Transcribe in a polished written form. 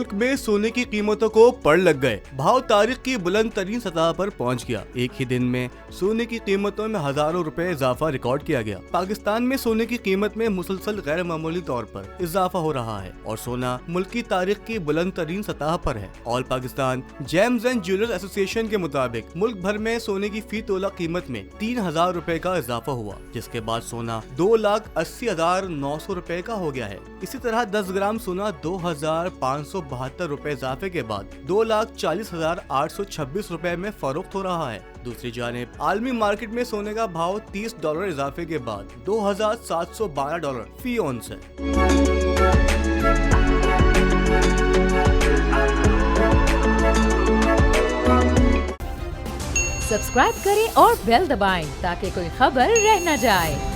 मुल्क में सोने की कीमतों को पड़ लग गए। भाव तारीख की बुलंद तरीन सतह पर पहुंच गया। एक ही दिन में सोने की कीमतों में हजारों रुपए इजाफा रिकॉर्ड किया गया। पाकिस्तान में सोने की कीमत में मुसलसल गैर मामूली तौर पर इजाफा हो रहा है और सोना मुल्क की तारीख की बुलंद तरीन सतह पर है। All Pakistan James and jewellers association के मुताबिक मुल्क भर में सोने की फी तोला कीमत में 3000 रुपए का इजाफा हुआ, जिसके बाद सोना 2,80,900 रुपए का हो गया है। इसी तरह 10 ग्राम सोना 2,572 रुपए इजाफे के बाद 2,40,826 रुपए में फरोख्त हो रहा है। दूसरी जानिब आलमी मार्केट में सोने का भाव $30 इजाफे के बाद $2,712 फी औंस है। सब्सक्राइब करें और बेल दबाएं ताकि कोई खबर रह न जाए।